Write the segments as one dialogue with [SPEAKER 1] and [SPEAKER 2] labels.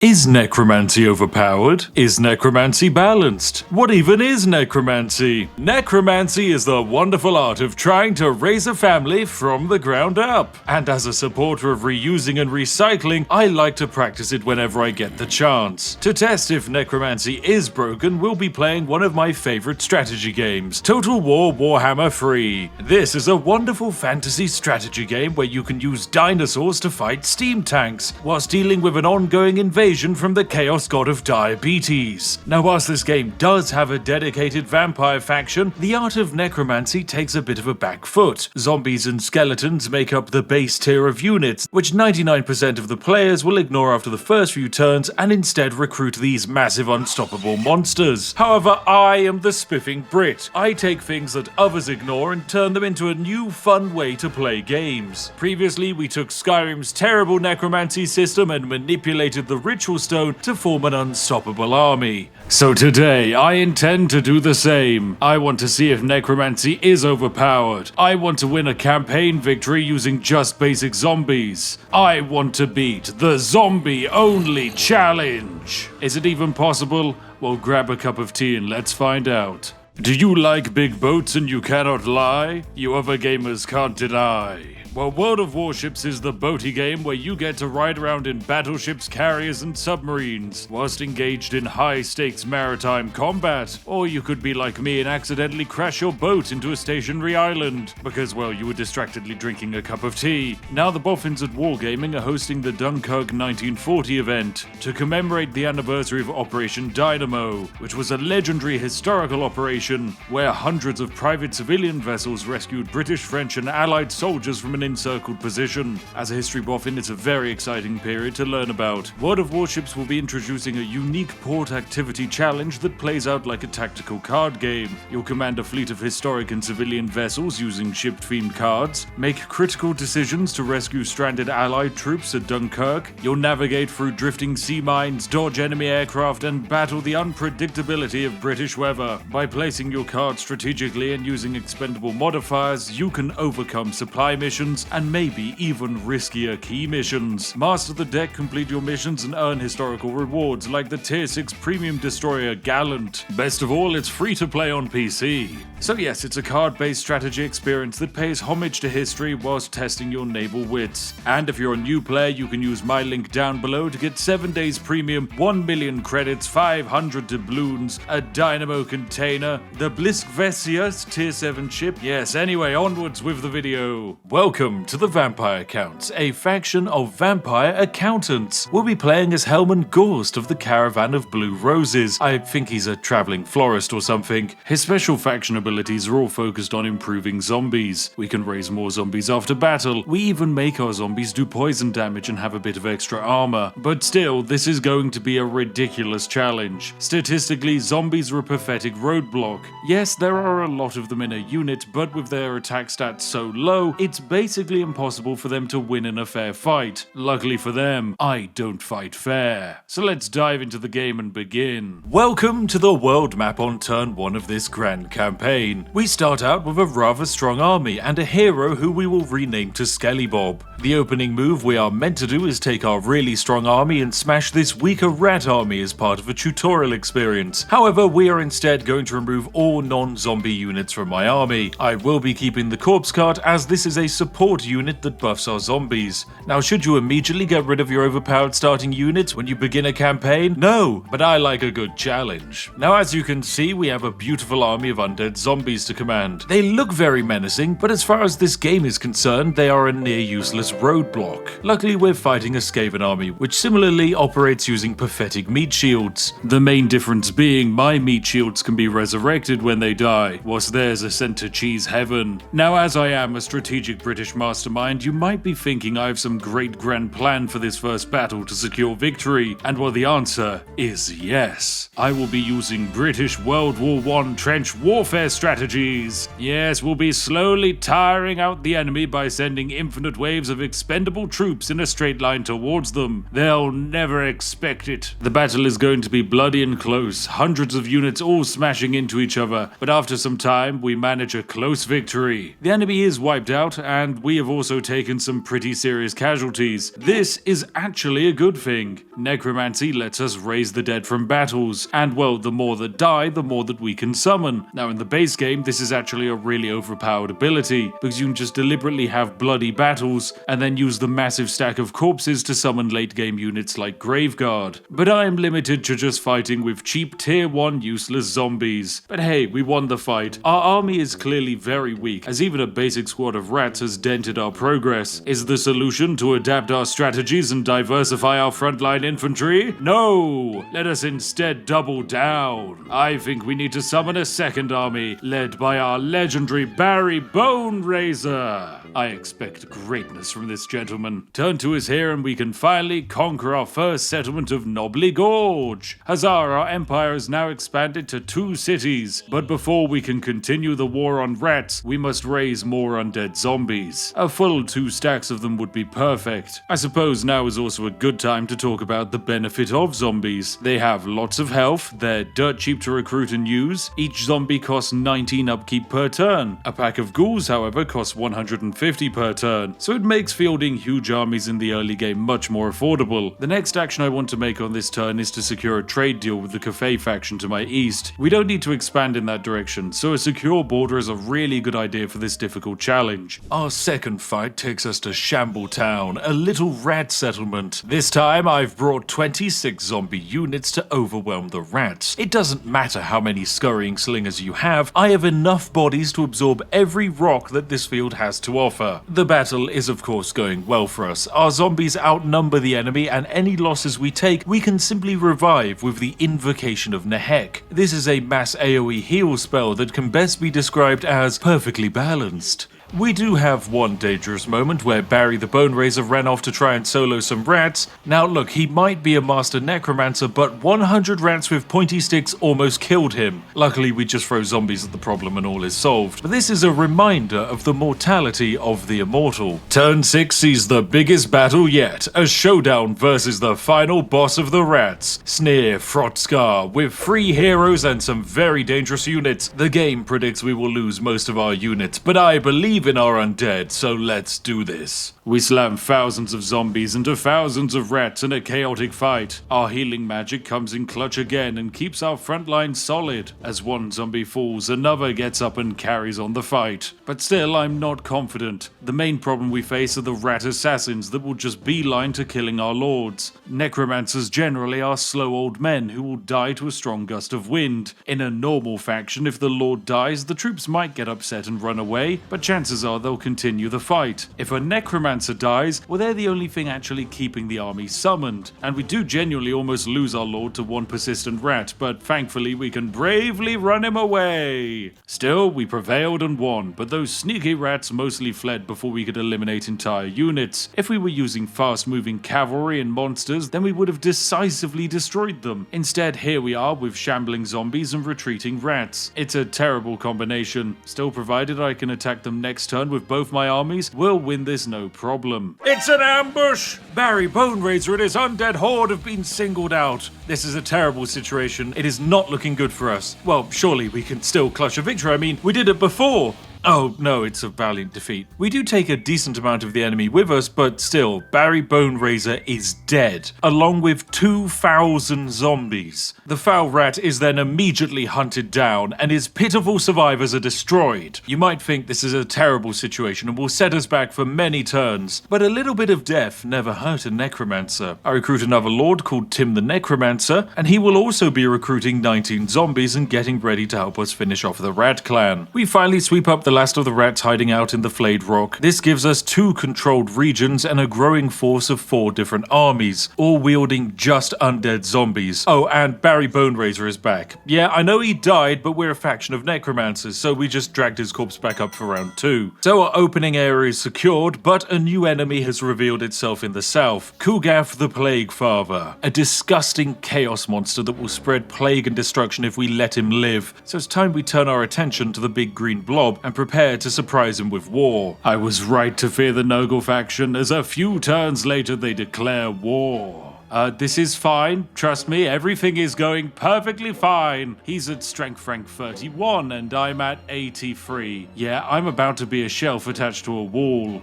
[SPEAKER 1] Is necromancy overpowered? Is necromancy balanced? What even is necromancy? Necromancy is the wonderful art of trying to raise a family from the ground up. And as a supporter of reusing and recycling, I like to practice it whenever I get the chance. To test if necromancy is broken, we'll be playing one of my favorite strategy games, Total War Warhammer 3. This is a wonderful fantasy strategy game where you can use dinosaurs to fight steam tanks, whilst dealing with an ongoing invasion from the chaos god of diabetes. Now, whilst this game does have a dedicated vampire faction, the art of necromancy takes a bit of a back foot. Zombies and skeletons make up the base tier of units, which 99% of the players will ignore after the first few turns and instead recruit these massive unstoppable monsters. However, I am the Spiffing Brit. I take things that others ignore and turn them into a new fun way to play games. Previously, we took Skyrim's terrible necromancy system and manipulated the ritual stone to form an unstoppable army. So today, I intend to do the same. I want to see if necromancy is overpowered. I want to win a campaign victory using just basic zombies. I want to beat the zombie-only challenge. Is it even possible? Well, grab a cup of tea and let's find out. Do you like big boats and you cannot lie? You other gamers can't deny. Well, World of Warships is the boaty game where you get to ride around in battleships, carriers, and submarines, whilst engaged in high-stakes maritime combat. Or you could be like me and accidentally crash your boat into a stationary island, because, well, you were distractedly drinking a cup of tea. Now the boffins at Wargaming are hosting the Dunkirk 1940 event, to commemorate the anniversary of Operation Dynamo, which was a legendary historical operation where hundreds of private civilian vessels rescued British, French, and Allied soldiers from an encircled position. As a history boffin, it's a very exciting period to learn about. World of Warships will be introducing a unique port activity challenge that plays out like a tactical card game. You'll command a fleet of historic and civilian vessels using ship-themed cards, make critical decisions to rescue stranded Allied troops at Dunkirk. You'll navigate through drifting sea mines, dodge enemy aircraft, and battle the unpredictability of British weather. By placing your cards strategically and using expendable modifiers, you can overcome supply missions and maybe even riskier key missions. Master the deck, complete your missions, and earn historical rewards like the Tier 6 Premium Destroyer Gallant. Best of all, it's free to play on PC. So yes, it's a card-based strategy experience that pays homage to history whilst testing your naval wits. And if you're a new player, you can use my link down below to get 7 days premium, 1 million credits, 500 doubloons, a dynamo container, the Bliskvesius Tier 7 ship. Yes, anyway, onwards with the video. Welcome to the Vampire Counts, a faction of vampire accountants. We'll be playing as Helman Gorst of the Caravan of Blue Roses. I think he's a traveling florist or something. His special faction abilities are all focused on improving zombies. We can raise more zombies after battle. We even make our zombies do poison damage and have a bit of extra armor. But still, this is going to be a ridiculous challenge. Statistically, zombies are a pathetic roadblock. Yes, there are a lot of them in a unit, but with their attack stats so low, it's basically impossible for them to win in a fair fight. Luckily for them, I don't fight fair. So let's dive into the game and begin. Welcome to the world map on turn 1 of this grand campaign. We start out with a rather strong army and a hero who we will rename to Skelly Bob. The opening move we are meant to do is take our really strong army and smash this weaker rat army as part of a tutorial experience. However, we are instead going to remove all non-zombie units from my army. I will be keeping the corpse cart as this is a support unit that buffs our zombies. Now, should you immediately get rid of your overpowered starting unit when you begin a campaign? No, but I like a good challenge. Now, as you can see, we have a beautiful army of undead zombies to command. They look very menacing, but as far as this game is concerned, they are a near useless roadblock. Luckily, we're fighting a Skaven army, which similarly operates using pathetic meat shields. The main difference being my meat shields can be resurrected when they die, whilst theirs are sent to cheese heaven. Now, as I am a strategic British mastermind, you might be thinking I have some great grand plan for this first battle to secure victory, and well, the answer is yes. I will be using British World War I trench warfare strategies. Yes, we'll be slowly tiring out the enemy by sending infinite waves of expendable troops in a straight line towards them. They'll never expect it. The battle is going to be bloody and close, hundreds of units all smashing into each other, but after some time, we manage a close victory. The enemy is wiped out, and but we have also taken some pretty serious casualties. This is actually a good thing. Necromancy lets us raise the dead from battles, and well, the more that die, the more that we can summon. Now in the base game, this is actually a really overpowered ability, because you can just deliberately have bloody battles, and then use the massive stack of corpses to summon late game units like Graveguard. But I am limited to just fighting with cheap tier 1 useless zombies. But hey, we won the fight. Our army is clearly very weak, as even a basic squad of rats has dented our progress. Is the solution to adapt our strategies and diversify our frontline infantry? No! Let us instead double down. I think we need to summon a second army, led by our legendary Barry Bone Raiser. I expect greatness from this gentleman. Turn to us here and we can finally conquer our first settlement of Knobbly Gorge. Huzzah, our empire is now expanded to 2 cities. But before we can continue the war on rats, we must raise more undead zombies. A full 2 stacks of them would be perfect. I suppose now is also a good time to talk about the benefit of zombies. They have lots of health, they're dirt cheap to recruit and use. Each zombie costs 19 upkeep per turn. A pack of ghouls, however, costs 150 per turn, so it makes fielding huge armies in the early game much more affordable. The next action I want to make on this turn is to secure a trade deal with the Cafe faction to my east. We don't need to expand in that direction, so a secure border is a really good idea for this difficult challenge. Our second fight takes us to Shamble Town, a little rat settlement. This time I've brought 26 zombie units to overwhelm the rats. It doesn't matter how many scurrying slingers you have, I have enough bodies to absorb every rock that this field has to offer. The battle is of course going well for us. Our zombies outnumber the enemy, and any losses we take, we can simply revive with the Invocation of Nehek. This is a mass AoE heal spell that can best be described as perfectly balanced. We do have one dangerous moment where Barry the Bone Raiser ran off to try and solo some rats. Now look, he might be a master necromancer, but 100 rats with pointy sticks almost killed him. Luckily we just throw zombies at the problem and all is solved. But this is a reminder of the mortality of the immortal. Turn 6 sees the biggest battle yet, a showdown versus the final boss of the rats, Sneer Frotskar. With 3 heroes and some very dangerous units, the game predicts we will lose most of our units, but I believe in our undead, so let's do this. We slam thousands of zombies into thousands of rats in a chaotic fight. Our healing magic comes in clutch again and keeps our front line solid. As one zombie falls, another gets up and carries on the fight. But still, I'm not confident. The main problem we face are the rat assassins that will just beeline to killing our lords. Necromancers generally are slow old men who will die to a strong gust of wind. In a normal faction, if the lord dies, the troops might get upset and run away, but chances are they'll continue the fight. If a necromancer dies, well, they're the only thing actually keeping the army summoned, and we do genuinely almost lose our lord to one persistent rat, but thankfully we can bravely run him away. Still, we prevailed and won, but those sneaky rats mostly fled before we could eliminate entire units. If we were using fast-moving cavalry and monsters, then we would have decisively destroyed them. Instead, here we are with shambling zombies and retreating rats. It's a terrible combination. Still, provided I can attack them next turn with both my armies, we'll win this no problem. It's an ambush! Barry Bone Raiser and his undead horde have been singled out. This is a terrible situation. It is not looking good for us. Well, surely we can still clutch a victory. I mean, we did it before. Oh no, it's a valiant defeat. We do take a decent amount of the enemy with us, but still, Barry Bone Raiser is dead, along with 2,000 zombies. The foul rat is then immediately hunted down, and his pitiful survivors are destroyed. You might think this is a terrible situation and will set us back for many turns, but a little bit of death never hurt a necromancer. I recruit another lord called Tim the Necromancer, and he will also be recruiting 19 zombies and getting ready to help us finish off the rat clan. We finally sweep up the last of the rats hiding out in the flayed rock. This gives us 2 controlled regions and a growing force of 4 different armies, all wielding just undead zombies. Oh, and Barry Bone Raiser is back. Yeah, I know he died, but we're a faction of necromancers, so we just dragged his corpse back up for round 2. So our opening area is secured, but a new enemy has revealed itself in the south, Kugath the Plague Father, a disgusting chaos monster that will spread plague and destruction if we let him live. So it's time we turn our attention to the big green blob and prepare to surprise him with war. I was right to fear the Nurgle faction, as a few turns later they declare war. This is fine. Trust me, everything is going perfectly fine. He's at strength rank 31 and I'm at 83. Yeah, I'm about to be a shelf attached to a wall.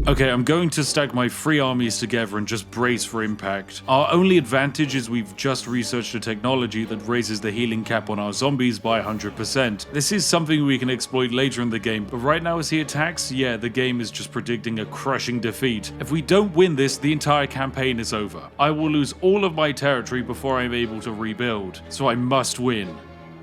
[SPEAKER 1] Okay, I'm going to stack my 3 armies together and just brace for impact. Our only advantage is we've just researched a technology that raises the healing cap on our zombies by 100%. This is something we can exploit later in the game, but right now as he attacks, yeah, the game is just predicting a crushing defeat. If we don't win this, the entire campaign is over. I will lose all of my territory before I'm able to rebuild, so I must win.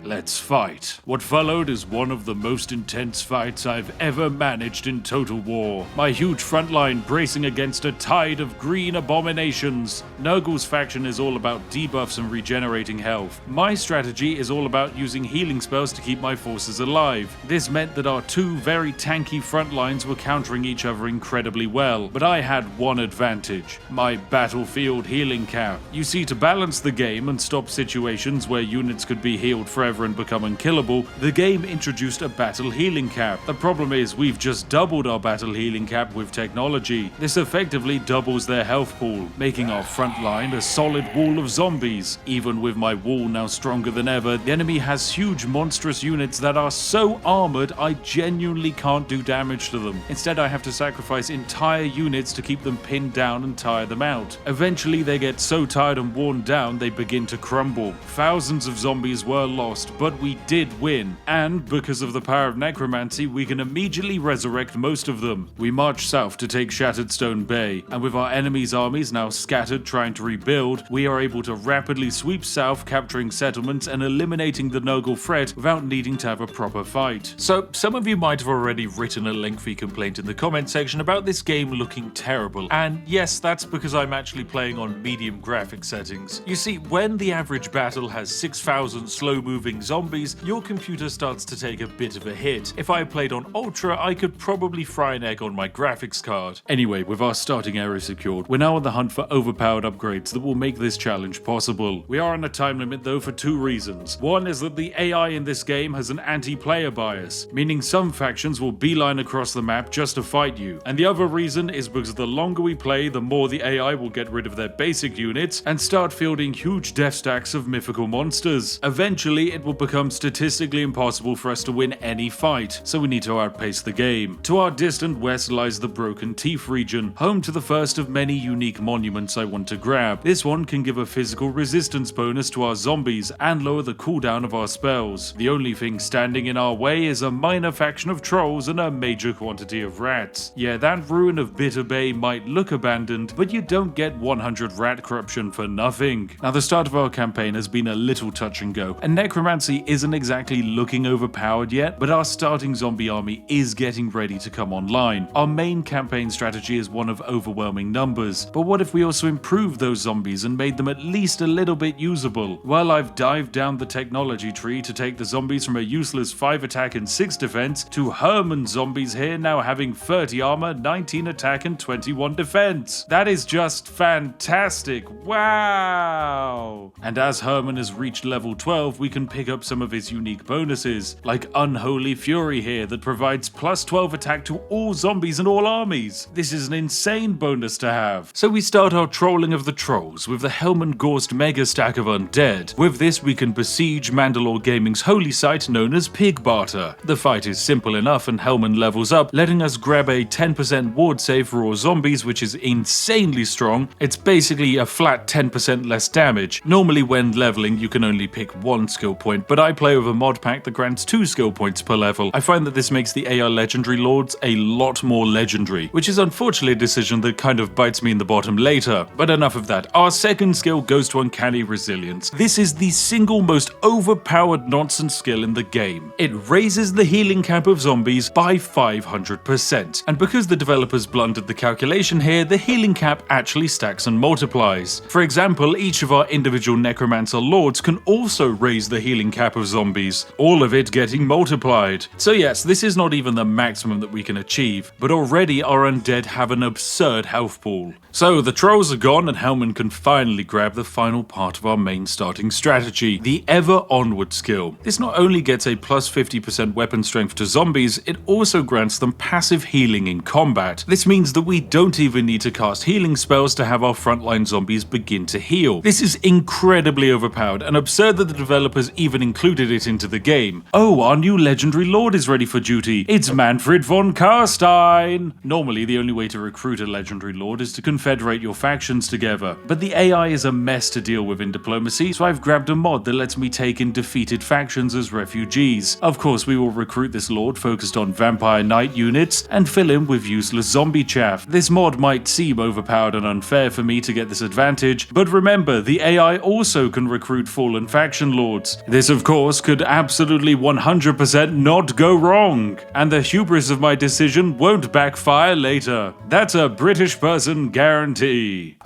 [SPEAKER 1] Let's fight. What followed is one of the most intense fights I've ever managed in Total War. My huge front line bracing against a tide of green abominations. Nurgle's faction is all about debuffs and regenerating health. My strategy is all about using healing spells to keep my forces alive. This meant that our 2 very tanky front lines were countering each other incredibly well, but I had one advantage: my battlefield healing cap. You see, to balance the game and stop situations where units could be healed forever and become unkillable, the game introduced a battle healing cap. The problem is we've just doubled our battle healing cap with technology. This effectively doubles their health pool, making our front line a solid wall of zombies. Even with my wall now stronger than ever, the enemy has huge monstrous units that are so armored I genuinely can't do damage to them. Instead, I have to sacrifice entire units to keep them pinned down and tire them out. Eventually they get so tired and worn down they begin to crumble. Thousands of zombies were lost, but we did win, and because of the power of necromancy, we can immediately resurrect most of them. We march south to take Shattered Stone Bay, and with our enemy's armies now scattered trying to rebuild, we are able to rapidly sweep south, capturing settlements and eliminating the Nurgle threat without needing to have a proper fight. So, some of you might have already written a lengthy complaint in the comment section about this game looking terrible, and yes, that's because I'm actually playing on medium graphic settings. You see, when the average battle has 6,000 slow-moving zombies, your computer starts to take a bit of a hit. If I played on Ultra, I could probably fry an egg on my graphics card. Anyway, with our starting area secured, we're now on the hunt for overpowered upgrades that will make this challenge possible. We are on a time limit though for 2 reasons. One is that the AI in this game has an anti-player bias, meaning some factions will beeline across the map just to fight you. And the other reason is because the longer we play, the more the AI will get rid of their basic units and start fielding huge death stacks of mythical monsters. Eventually, it will become statistically impossible for us to win any fight, so we need to outpace the game. To our distant west lies the Broken Teeth region, home to the first of many unique monuments I want to grab. This one can give a physical resistance bonus to our zombies and lower the cooldown of our spells. The only thing standing in our way is a minor faction of trolls and a major quantity of rats. Yeah, that ruin of Bitter Bay might look abandoned, but you don't get 100 rat corruption for nothing. Now, the start of our campaign has been a little touch and go, and necromancy isn't exactly looking overpowered yet, but our starting zombie army is getting ready to come online. Our main campaign strategy is one of overwhelming numbers, but what if we also improved those zombies and made them at least a little bit usable? Well, I've dived down the technology tree to take the zombies from a useless 5 attack and 6 defense to Herman zombies here now having 30 armor, 19 attack and 21 defense. That is just fantastic. Wow! And as Herman has reached level 12, we can pick up some of his unique bonuses, like Unholy Fury here that provides plus 12 attack to all zombies and all armies. This is an insane bonus to have. So we start our trolling of the trolls with the Helmengorst mega stack of undead. With this we can besiege Mandalore Gaming's holy site known as Pig Barter. The fight is simple enough and Helman levels up, letting us grab a 10% ward save for all zombies, which is insanely strong. It's basically a flat 10% less damage. Normally when leveling you can only pick 1 skill point, but I play with a mod pack that grants 2 skill points per level. I find that this makes the AR legendary lords a lot more legendary, which is unfortunately a decision that kind of bites me in the bottom later. But enough of that. Our second skill goes to Uncanny Resilience. This is the single most overpowered nonsense skill in the game. It raises the healing cap of zombies by 500%. And because the developers blundered the calculation here, the healing cap actually stacks and multiplies. For example, each of our individual necromancer lords can also raise the healing healing cap of zombies, all of it getting multiplied. So yes, this is not even the maximum that we can achieve, but already our undead have an absurd health pool. So the trolls are gone and Hellman can finally grab the final part of our main starting strategy, the Ever Onward skill. This not only gets a plus 50% weapon strength to zombies, it also grants them passive healing in combat. This means that we don't even need to cast healing spells to have our frontline zombies begin to heal. This is incredibly overpowered and absurd that the developers even included it into the game. Oh, our new legendary lord is ready for duty. It's Manfred von Karstein! Normally, the only way to recruit a legendary lord is to confederate your factions together, but the AI is a mess to deal with in diplomacy, so I've grabbed a mod that lets me take in defeated factions as refugees. Of course, we will recruit this lord focused on vampire knight units and fill him with useless zombie chaff. This mod might seem overpowered and unfair for me to get this advantage, but remember, the AI also can recruit fallen faction lords. This, of course, could absolutely 100% not go wrong, and the hubris of my decision won't backfire later. That's a British person guarantee.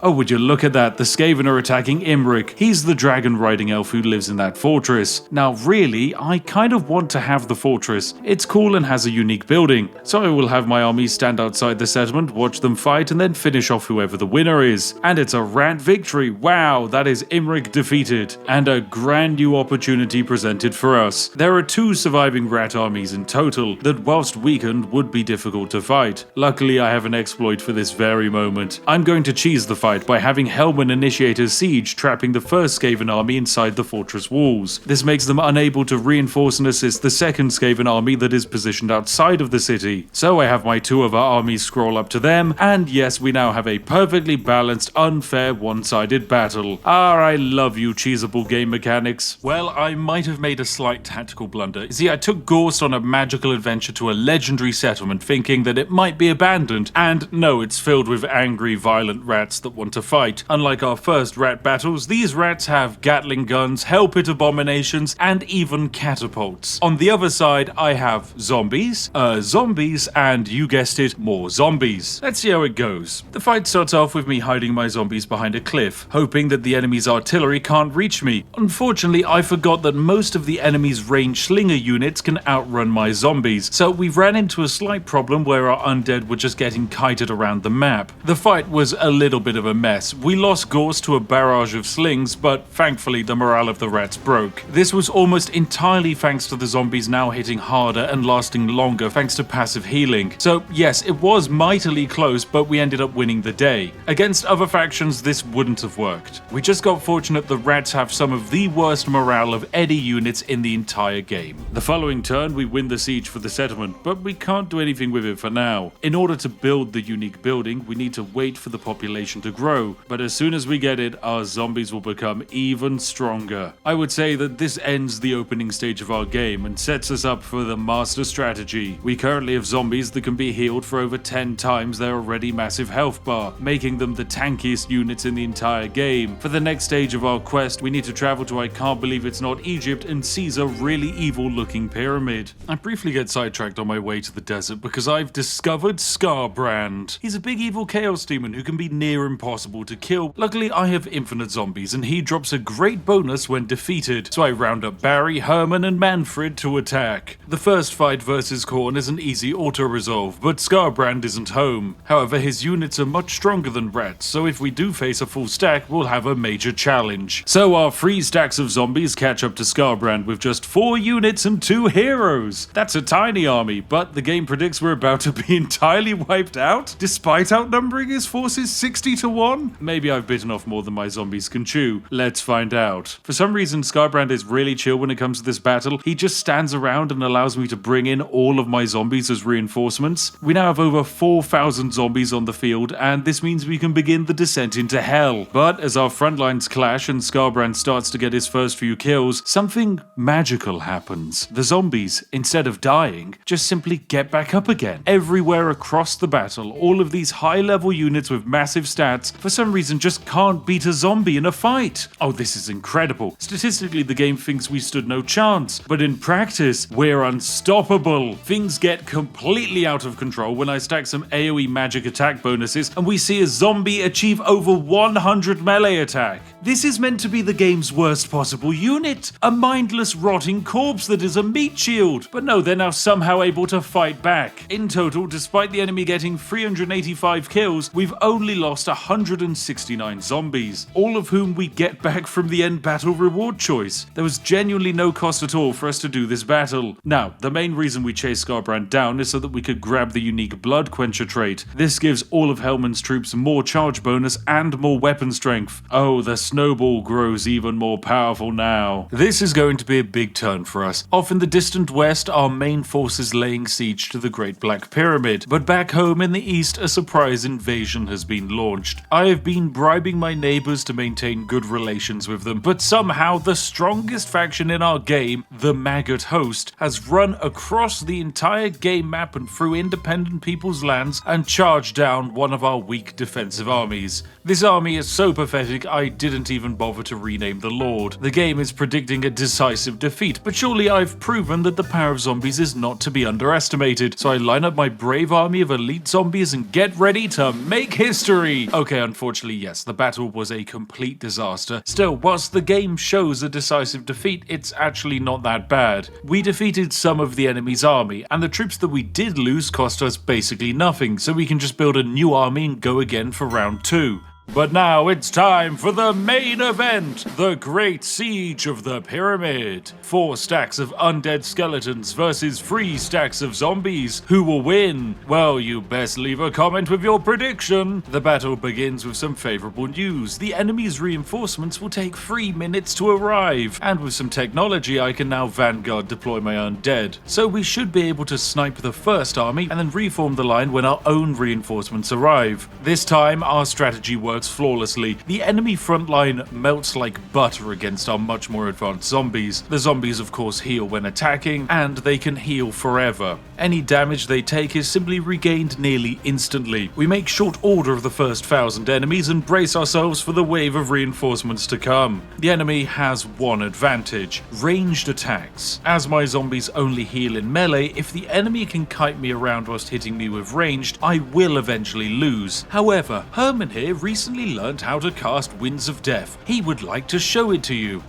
[SPEAKER 1] Oh, would you look at that, the Skaven are attacking Imric. He's the dragon-riding elf who lives in that fortress. Now really, I kind of want to have the fortress. It's cool and has a unique building, so I will have my armies stand outside the settlement, watch them fight, and then finish off whoever the winner is. And it's a rat victory. Wow, that is Imric defeated, and a grand new opportunity presented for us. There are 2 surviving rat armies in total that, whilst weakened, would be difficult to fight. Luckily, I have an exploit for this very moment. I'm going to cheese the fight by having Hellman initiate a siege, trapping the first Skaven army inside the fortress walls. This makes them unable to reinforce and assist the second Skaven army that is positioned outside of the city. So I have my 2 other armies scroll up to them, and yes, we now have a perfectly balanced, unfair, one-sided battle. I love you cheesable game mechanics. Well, I might have made a slight tactical blunder. You see, I took Gorst on a magical adventure to a legendary settlement thinking that it might be abandoned, and no, it's filled with angry, violent rats that want to fight. Unlike our first rat battles, these rats have Gatling guns, hell pit abominations, and even catapults. On the other side, I have zombies, and you guessed it, more zombies. Let's see how it goes. The fight starts off with me hiding my zombies behind a cliff, hoping that the enemy's artillery can't reach me. Unfortunately, I forgot that most of the enemy's ranged slinger units can outrun my zombies, so we ran into a slight problem where our undead were just getting kited around the map. The fight was a little bit of a mess. We lost Gorst to a barrage of slings, but thankfully the morale of the rats broke. This was almost entirely thanks to the zombies now hitting harder and lasting longer thanks to passive healing. So yes, it was mightily close, but we ended up winning the day. Against other factions, this wouldn't have worked. We just got fortunate the rats have some of the worst morale of any units in the entire game. The following turn, we win the siege for the settlement, but we can't do anything with it for now. In order to build the unique building, we need to wait for the population to grow, but as soon as we get it, our zombies will become even stronger. I would say that this ends the opening stage of our game and sets us up for the master strategy. We currently have zombies that can be healed for over 10 times their already massive health bar, making them the tankiest units in the entire game. For the next stage of our quest, we need to travel to I can't believe it's not Egypt and seize a really evil looking pyramid. I briefly get sidetracked on my way to the desert because I've discovered Skarbrand. He's a big evil chaos demon who can be near impossible to kill. Luckily, I have infinite zombies and he drops a great bonus when defeated, so I round up Barry, Herman and Manfred to attack. The first fight versus Khorne is an easy auto-resolve, but Skarbrand isn't home. However, his units are much stronger than rats, so if we do face a full stack, we'll have a major challenge. So our 3 stacks of zombies catch up to Skarbrand with just 4 units and 2 heroes. That's a tiny army, but the game predicts we're about to be entirely wiped out, despite outnumbering his forces 60-1? Maybe I've bitten off more than my zombies can chew. Let's find out. For some reason, Skarbrand is really chill when it comes to this battle. He just stands around and allows me to bring in all of my zombies as reinforcements. We now have over 4,000 zombies on the field, and this means we can begin the descent into hell. But as our front lines clash and Skarbrand starts to get his first few kills, something magical happens. The zombies, instead of dying, just simply get back up again. Everywhere across the battle, all of these high-level units with massive stats, for some reason just can't beat a zombie in a fight. Oh, this is incredible. Statistically, the game thinks we stood no chance, but in practice, we're unstoppable. Things get completely out of control when I stack some AoE magic attack bonuses and we see a zombie achieve over 100 melee attack. This is meant to be the game's worst possible unit. it! A mindless rotting corpse that is a meat shield! But no, they're now somehow able to fight back. In total, despite the enemy getting 385 kills, we've only lost 169 zombies, all of whom we get back from the end battle reward choice. There was genuinely no cost at all for us to do this battle. Now, the main reason we chased Scarbrand down is so that we could grab the unique Blood Quencher trait. This gives all of Hellman's troops more charge bonus and more weapon strength. Oh, the snowball grows even more powerful now. This is going to be a big turn for us. Off in the distant west, our main force is laying siege to the Great Black Pyramid, but back home in the east, a surprise invasion has been launched. I have been bribing my neighbors to maintain good relations with them, but somehow the strongest faction in our game, the Maggot Host, has run across the entire game map and through independent people's lands and charged down one of our weak defensive armies. This army is so pathetic I didn't even bother to rename the Lord. The game is predicting a decisive defeat, but surely I've proven that the power of zombies is not to be underestimated, so I line up my brave army of elite zombies and get ready to make history! Okay, unfortunately yes, the battle was a complete disaster. Still, whilst the game shows a decisive defeat, it's actually not that bad. We defeated some of the enemy's army, and the troops that we did lose cost us basically nothing, so we can just build a new army and go again for round 2. But now it's time for the main event, the Great Siege of the Pyramid. 4 stacks of undead skeletons versus 3 stacks of zombies. Who will win? Well, you best leave a comment with your prediction. The battle begins with some favorable news. The enemy's reinforcements will take 3 minutes to arrive, and with some technology I can now vanguard deploy my undead. So we should be able to snipe the first army and then reform the line when our own reinforcements arrive. This time our strategy works flawlessly. The enemy front line melts like butter against our much more advanced zombies. The zombies of course heal when attacking, and they can heal forever. Any damage they take is simply regained nearly instantly. We make short order of the first 1,000 enemies and brace ourselves for the wave of reinforcements to come. The enemy has one advantage: ranged attacks. As my zombies only heal in melee, if the enemy can kite me around whilst hitting me with ranged, I will eventually lose. However, Herman here recently learned how to cast Winds of Death. He would like to show it to you.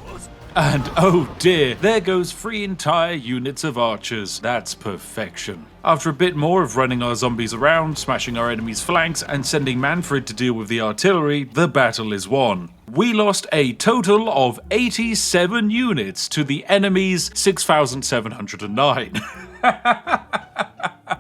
[SPEAKER 1] And oh dear, there goes 3 entire units of archers. That's perfection. After a bit more of running our zombies around, smashing our enemy's flanks, and sending Manfred to deal with the artillery, the battle is won. We lost a total of 87 units to the enemy's 6,709.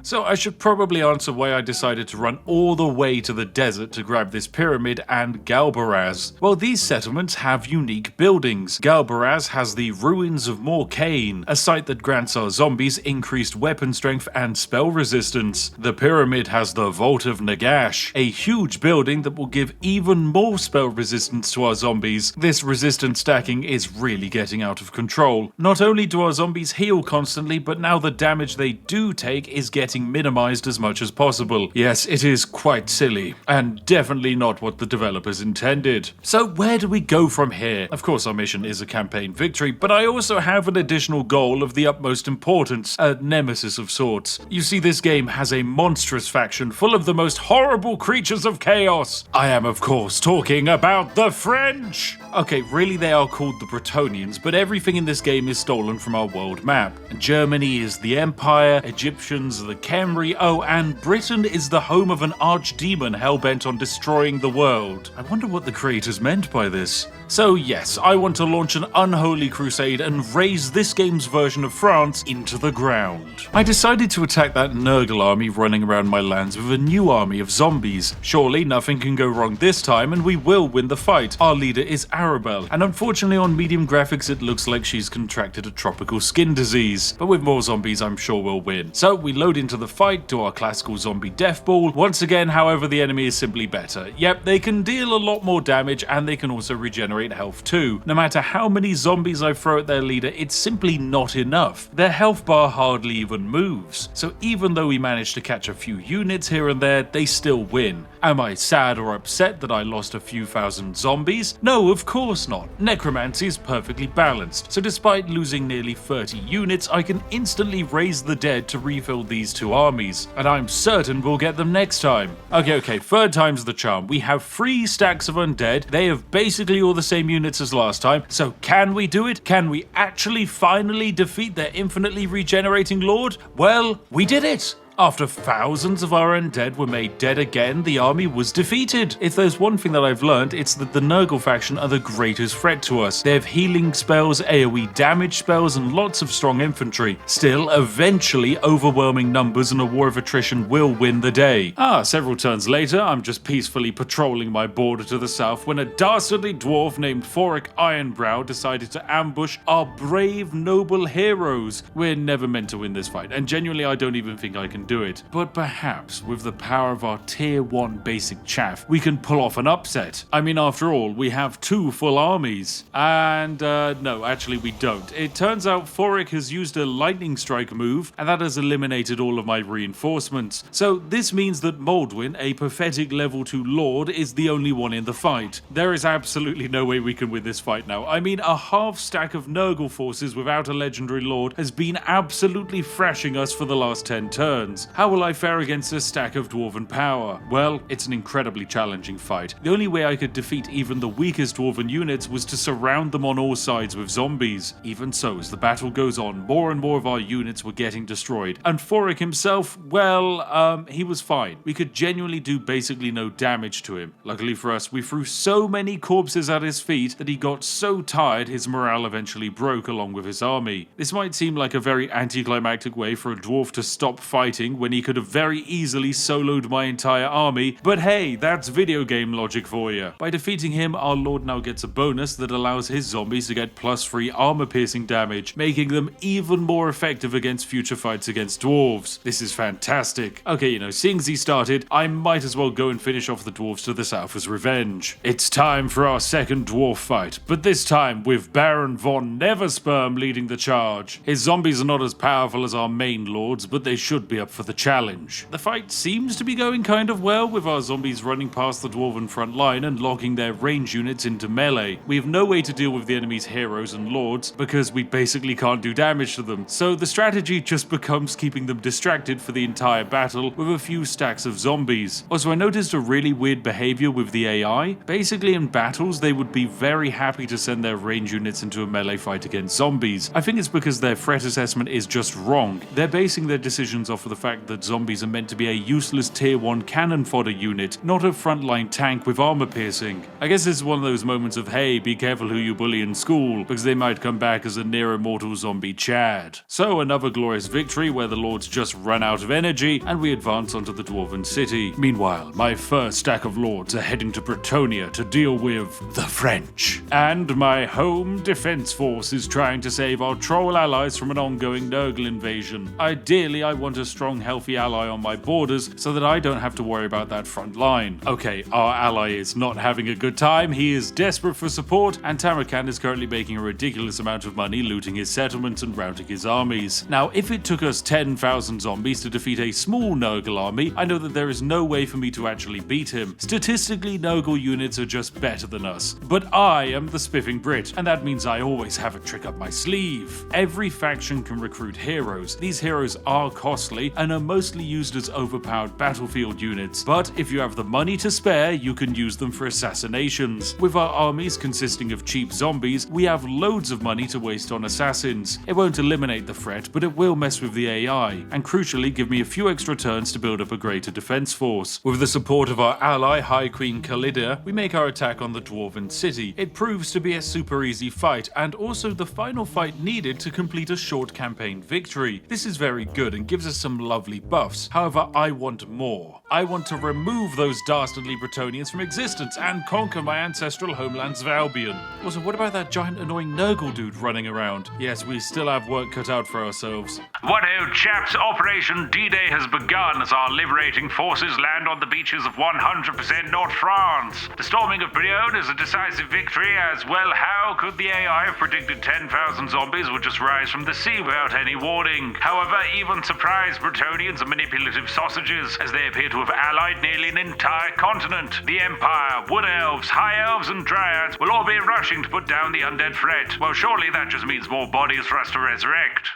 [SPEAKER 1] So I should probably answer why I decided to run all the way to the desert to grab this pyramid and Galbaraz. Well, these settlements have unique buildings. Galbaraz has the Ruins of Morcaine, a site that grants our zombies increased weapon strength and spell resistance. The pyramid has the Vault of Nagash, a huge building that will give even more spell resistance to our zombies. This resistance stacking is really getting out of control. Not only do our zombies heal constantly, but now the damage they do take is getting minimized as much as possible. Yes, it is quite silly, and definitely not what the developers intended. So where do we go from here? Of course our mission is a campaign victory, but I also have an additional goal of the utmost importance, a nemesis of sorts. You see, this game has a monstrous faction full of the most horrible creatures of chaos. I am of course talking about the French! Okay, really they are called the Bretonnians, but everything in this game is stolen from our world map. Germany is the Empire, Egyptians are the Khemri, oh, and Britain is the home of an archdemon hell-bent on destroying the world. I wonder what the creators meant by this. So yes, I want to launch an unholy crusade and raze this game's version of France into the ground. I decided to attack that Nurgle army running around my lands with a new army of zombies. Surely nothing can go wrong this time and we will win the fight. Our leader is Arabelle, and unfortunately on medium graphics it looks like she's contracted a tropical skin disease. But with more zombies I'm sure we'll win. So we load into the fight, do our classical zombie death ball. Once again, however, the enemy is simply better. Yep, they can deal a lot more damage and they can also regenerate health too. No matter how many zombies I throw at their leader, it's simply not enough. Their health bar hardly even moves. So even though we managed to catch a few units here and there, they still win. Am I sad or upset that I lost a few thousand zombies? No, of course not. Necromancy is perfectly balanced, so despite losing nearly 30 units, I can instantly raise the dead to refill these 2 armies, and I'm certain we'll get them next time. Okay, third time's the charm. We have 3 stacks of undead. They have basically all the same units as last time, so can we do it? Can we actually finally defeat their infinitely regenerating lord? Well, we did it! After thousands of our undead were made dead again, the army was defeated. If there's one thing that I've learned, it's that the Nurgle faction are the greatest threat to us. They have healing spells, AoE damage spells, and lots of strong infantry. Still, eventually, overwhelming numbers and a war of attrition will win the day. Several turns later, I'm just peacefully patrolling my border to the south when a dastardly dwarf named Thoric Ironbrow decided to ambush our brave, noble heroes. We're never meant to win this fight, and genuinely I don't even think I can do it. But perhaps, with the power of our tier 1 basic chaff, we can pull off an upset. I mean, after all, we have 2 full armies. And, no, actually we don't. It turns out Thoric has used a lightning strike move, and that has eliminated all of my reinforcements. So this means that Moldwyn, a pathetic level 2 lord, is the only one in the fight. There is absolutely no way we can win this fight now. I mean, a half stack of Nurgle forces without a legendary lord has been absolutely thrashing us for the last 10 turns. How will I fare against a stack of dwarven power? Well, it's an incredibly challenging fight. The only way I could defeat even the weakest dwarven units was to surround them on all sides with zombies. Even so, as the battle goes on, more and more of our units were getting destroyed. And Thoric himself, well, he was fine. We could genuinely do basically no damage to him. Luckily for us, we threw so many corpses at his feet that he got so tired his morale eventually broke along with his army. This might seem like a very anticlimactic way for a dwarf to stop fighting when he could have very easily soloed my entire army, but hey, that's video game logic for you. By defeating him, our lord now gets a bonus that allows his zombies to get +3 armor piercing damage, making them even more effective against future fights against dwarves. This is fantastic. Okay, seeing as he started, I might as well go and finish off the dwarves to the south as revenge. It's time for our second dwarf fight, but this time with Baron von Neversperm leading the charge. His zombies are not as powerful as our main lords, but they should be up for the challenge. The fight seems to be going kind of well, with our zombies running past the dwarven front line and locking their range units into melee. We have no way to deal with the enemy's heroes and lords because we basically can't do damage to them, so the strategy just becomes keeping them distracted for the entire battle with a few stacks of zombies. Also, I noticed a really weird behavior with the AI. Basically, in battles, they would be very happy to send their range units into a melee fight against zombies. I think it's because their threat assessment is just wrong. They're basing their decisions off of the fact that zombies are meant to be a useless tier 1 cannon fodder unit, not a frontline tank with armor piercing. I guess this is one of those moments of, hey, be careful who you bully in school, because they might come back as a near immortal zombie Chad. So another glorious victory where the lords just run out of energy and we advance onto the dwarven city. Meanwhile, my first stack of lords are heading to Bretonia to deal with the French. And my home defense force is trying to save our troll allies from an ongoing Nurgle invasion. Ideally, I want a strong, healthy ally on my borders so that I don't have to worry about that front line. Okay, our ally is not having a good time, he is desperate for support, and Tarakan is currently making a ridiculous amount of money looting his settlements and routing his armies. Now, if it took us 10,000 zombies to defeat a small Nurgle army, I know that there is no way for me to actually beat him. Statistically, Nurgle units are just better than us. But I am the Spiffing Brit, and that means I always have a trick up my sleeve. Every faction can recruit heroes. These heroes are costly and are mostly used as overpowered battlefield units, but if you have the money to spare, you can use them for assassinations. With our armies consisting of cheap zombies, we have loads of money to waste on assassins. It won't eliminate the threat, but it will mess with the AI, and crucially give me a few extra turns to build up a greater defense force. With the support of our ally, High Queen Khalida, we make our attack on the dwarven city. It proves to be a super easy fight, and also the final fight needed to complete a short campaign victory. This is very good and gives us some lovely buffs. However, I want more. I want to remove those dastardly Bretonians from existence and conquer my ancestral homelands of Albion. Also, what about that giant annoying Nurgle dude running around? Yes, we still have work cut out for ourselves.
[SPEAKER 2] What ho, chaps, Operation D-Day has begun as our liberating forces land on the beaches of 100% North France. The storming of Brionne is a decisive victory, as well how could the AI have predicted 10,000 zombies would just rise from the sea without any warning? However, even surprised Bretonians are manipulative sausages, as they appear to have allied nearly an entire continent. The Empire, Wood Elves, High Elves and Dryads will all be rushing to put down the undead threat. Well, surely that just means more bodies for us to resurrect.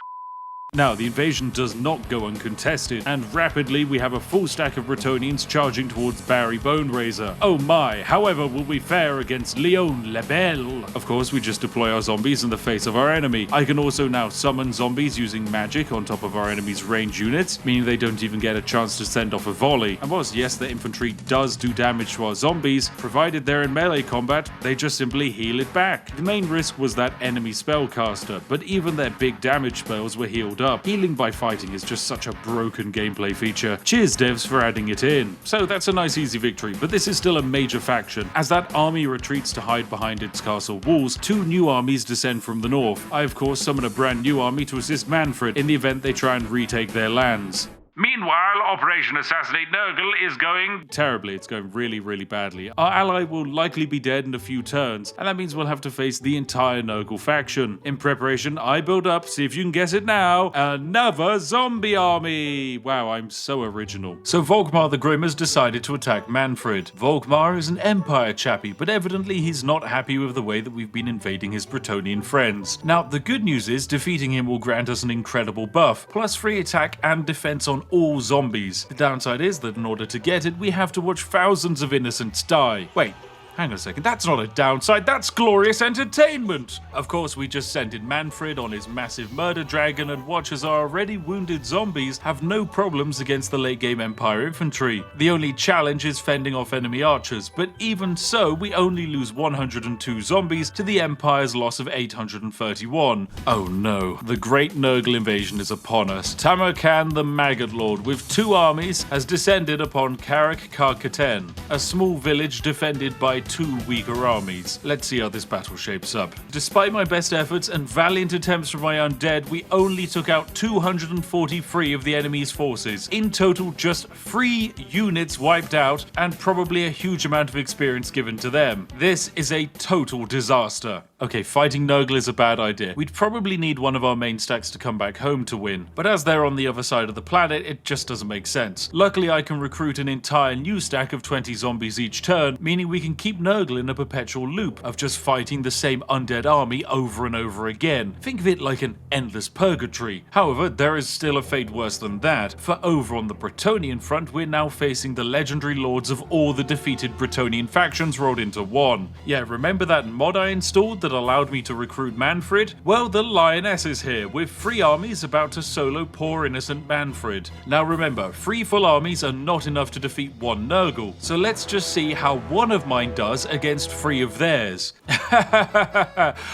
[SPEAKER 1] Now, the invasion does not go uncontested, and rapidly we have a full stack of Bretonians charging towards Barry Boneraiser. Oh my, however will we fare against Leon Lebel? Of course, we just deploy our zombies in the face of our enemy. I can also now summon zombies using magic on top of our enemy's range units, meaning they don't even get a chance to send off a volley. And whilst yes, the infantry does do damage to our zombies, provided they're in melee combat, they just simply heal it back. The main risk was that enemy spellcaster, but even their big damage spells were healed up. Healing by fighting is just such a broken gameplay feature. Cheers devs for adding it in. So that's a nice easy victory, but this is still a major faction. As that army retreats to hide behind its castle walls, two new armies descend from the north. I of course summon a brand new army to assist Manfred in the event they try and retake their lands.
[SPEAKER 2] Meanwhile, Operation Assassinate Nurgle is going
[SPEAKER 1] terribly. It's going really badly. Our ally will likely be dead in a few turns, and that means we'll have to face the entire Nurgle faction. In preparation, I build up, see if you can guess it now, another zombie army! Wow, I'm so original. So Volkmar the Grim has decided to attack Manfred. Volkmar is an Empire chappie, but evidently he's not happy with the way that we've been invading his Bretonian friends. Now, the good news is defeating him will grant us an incredible buff, plus free attack and defense on all zombies. The downside is that in order to get it, we have to watch thousands of innocents die. Wait. Hang on a second, that's not a downside, that's glorious entertainment! Of course, we just sent in Manfred on his massive murder dragon and watch as our already wounded zombies have no problems against the late game Empire infantry. The only challenge is fending off enemy archers, but even so, we only lose 102 zombies to the Empire's loss of 831. Oh no, the great Nurgle invasion is upon us. Tamerkan the Maggot Lord with two armies has descended upon Karak Karkaten, a small village defended by two weaker armies. Let's see how this battle shapes up. Despite my best efforts and valiant attempts from my undead, we only took out 243 of the enemy's forces. In total, just 3 units wiped out and probably a huge amount of experience given to them. This is a total disaster. Okay, fighting Nurgle is a bad idea. We'd probably need one of our main stacks to come back home to win, but as they're on the other side of the planet, it just doesn't make sense. Luckily, I can recruit an entire new stack of 20 zombies each turn, meaning we can keep Nurgle in a perpetual loop of just fighting the same undead army over and over again. Think of it like an endless purgatory. However, there is still a fate worse than that, for over on the Bretonian front, we're now facing the legendary lords of all the defeated Bretonian factions rolled into one. Yeah, remember that mod I installed that allowed me to recruit Manfred? Well, the Lioness is here, with 3 armies about to solo poor innocent Manfred. Now remember, 3 full armies are not enough to defeat one Nurgle, so let's just see how one of mine does against 3 of theirs.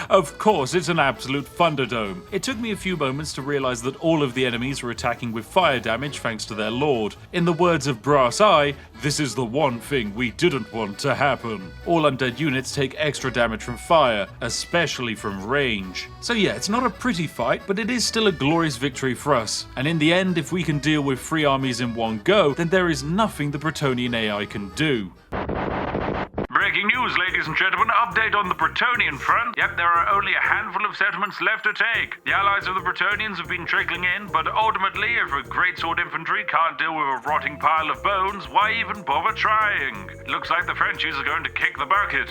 [SPEAKER 1] Of course, it's an absolute Thunderdome. It took me a few moments to realize that all of the enemies were attacking with fire damage thanks to their lord. In the words of Brass Eye, this is the one thing we didn't want to happen. All undead units take extra damage from fire, especially from range. So yeah, it's not a pretty fight, but it is still a glorious victory for us. And in the end, if we can deal with 3 armies in one go, then there is nothing the Bretonian AI can do.
[SPEAKER 2] Breaking news, ladies and gentlemen. Update on the Bretonian front. Yep, there are only a handful of settlements left to take. The allies of the Bretonians have been trickling in, but ultimately, if a greatsword infantry can't deal with a rotting pile of bones, why even bother trying? Looks like the Frenchies are going to kick the bucket.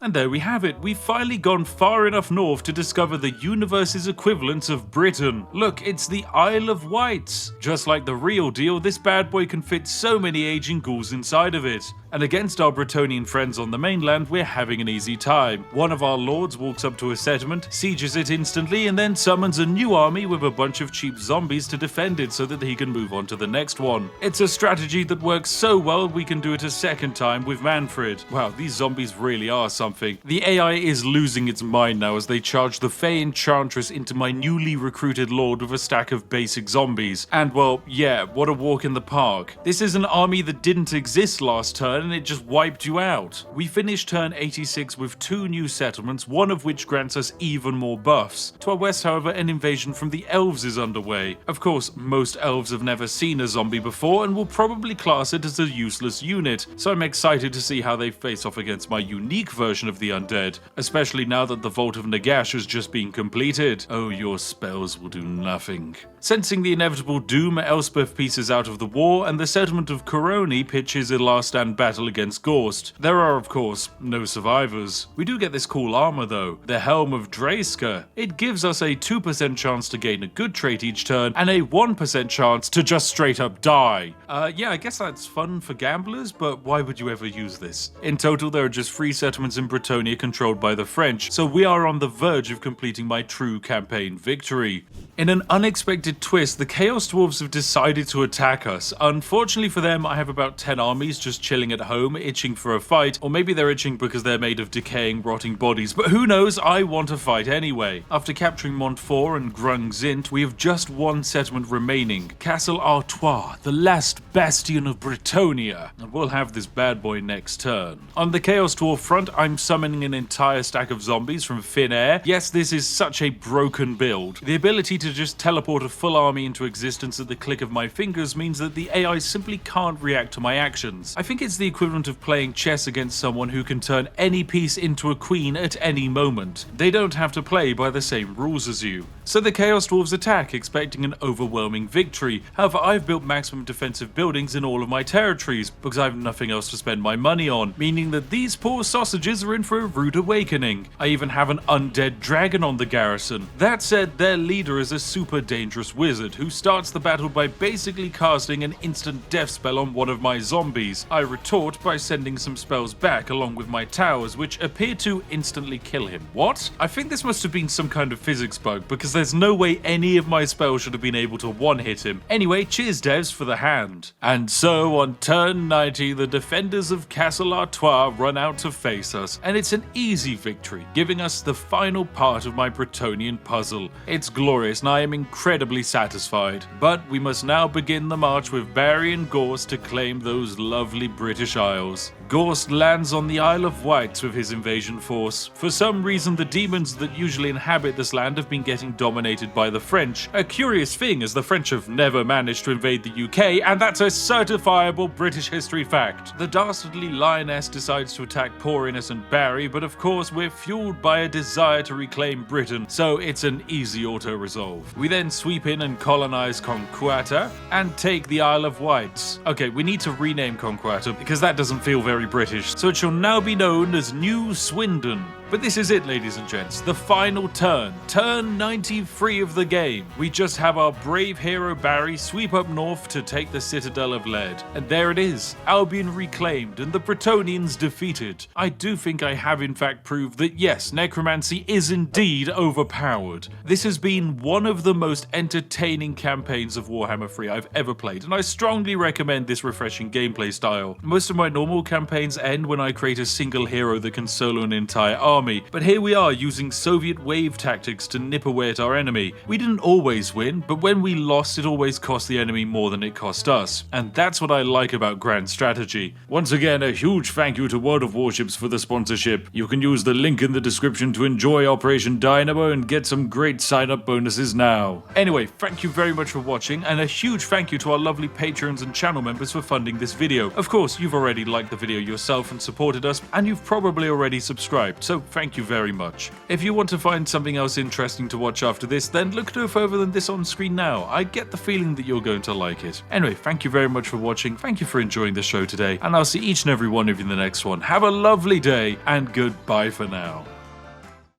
[SPEAKER 1] And there we have it, we've finally gone far enough north to discover the universe's equivalent of Britain. Look, it's the Isle of Wights. Just like the real deal, this bad boy can fit so many aging ghouls inside of it. And against our Bretonian friends on the mainland, we're having an easy time. One of our lords walks up to a settlement, sieges it instantly, and then summons a new army with a bunch of cheap zombies to defend it so that he can move on to the next one. It's a strategy that works so well we can do it a second time with Manfred. Wow, these zombies really are something. The AI is losing its mind now as they charge the Fey Enchantress into my newly recruited lord with a stack of basic zombies. And well, yeah, what a walk in the park. This is an army that didn't exist last turn and it just wiped you out. We finished turn 86 with 2 new settlements, one of which grants us even more buffs. To our west, however, an invasion from the elves is underway. Of course, most elves have never seen a zombie before and will probably class it as a useless unit, so I'm excited to see how they face off against my unique version of the undead, especially now that the Vault of Nagash has just been completed. Oh, your spells will do nothing. Sensing the inevitable doom, Elspeth pieces out of the war and the settlement of Coroni pitches a last stand battle battle against Gorst. There are, of course, no survivors. We do get this cool armor though, the Helm of Dreyska. It gives us a 2% chance to gain a good trait each turn, and a 1% chance to just straight up die. Yeah, I guess that's fun for gamblers, but why would you ever use this? In total, there are just 3 settlements in Bretonnia controlled by the French, so we are on the verge of completing my true campaign victory. In an unexpected twist, the Chaos Dwarves have decided to attack us. Unfortunately for them, I have about 10 armies just chilling at home, itching for a fight, or maybe they're itching because they're made of decaying, rotting bodies, but who knows, I want to fight anyway. After capturing Montfort and Grung Zint, we have just one settlement remaining, Castle Artois, the last bastion of Bretonnia, and we'll have this bad boy next turn. On the Chaos Dwarf front, I'm summoning an entire stack of zombies from thin air. Yes, this is such a broken build. The ability to just teleport a full army into existence at the click of my fingers means that the AI simply can't react to my actions. I think it's the equivalent of playing chess against someone who can turn any piece into a queen at any moment. They don't have to play by the same rules as you. So the Chaos Dwarves attack, expecting an overwhelming victory. However, I've built maximum defensive buildings in all of my territories because I have nothing else to spend my money on, meaning that these poor sausages are in for a rude awakening. I even have an undead dragon on the garrison. That said, their leader is a super dangerous wizard who starts the battle by basically casting an instant death spell on one of my zombies. I retort by sending some spells back along with my towers, which appear to instantly kill him. What? I think this must have been some kind of physics bug because there's no way any of my spells should have been able to one-hit him. Anyway, cheers devs for the hand. And so on turn 90, the defenders of Castle Artois run out to face us, and it's an easy victory, giving us the final part of my Bretonian puzzle. It's glorious and I am incredibly satisfied. But we must now begin the march with Barry and Gorst to claim those lovely British Isles. Gorst lands on the Isle of Wights with his invasion force. For some reason, the demons that usually inhabit this land have been getting dominated by the French. A curious thing, as the French have never managed to invade the UK, and that's a certifiable British history fact. The dastardly lioness decides to attack poor innocent Barry, but of course we're fueled by a desire to reclaim Britain, so it's an easy auto-resolve. We then sweep in and colonize Conquata, and take the Isle of Wights. Okay, we need to rename Conquata, because that doesn't feel very British, so it shall now be known as New Swindon. But this is it, ladies and gents, the final turn, turn 93 of the game. We just have our brave hero Barry sweep up north to take the Citadel of Lead. And there it is, Albion reclaimed and the Bretonians defeated. I do think I have in fact proved that yes, necromancy is indeed overpowered. This has been one of the most entertaining campaigns of Warhammer 3 I've ever played, and I strongly recommend this refreshing gameplay style. Most of my normal campaigns end when I create a single hero that can solo an entire army, but here we are using Soviet wave tactics to nip away at our enemy. We didn't always win, but when we lost it always cost the enemy more than it cost us, and that's what I like about grand strategy. Once again, a huge thank you to World of Warships for the sponsorship. You can use the link in the description to enjoy Operation Dynamo and get some great sign-up bonuses now. Anyway, thank you very much for watching, and a huge thank you to our lovely patrons and channel members for funding this video. Of course, you've already liked the video yourself and supported us, and you've probably already subscribed, so thank you very much. If you want to find something else interesting to watch after this, then look no further than this on screen now. I get the feeling that you're going to like it. Anyway, thank you very much for watching, thank you for enjoying the show today, and I'll see each and every one of you in the next one. Have a lovely day, and goodbye for now.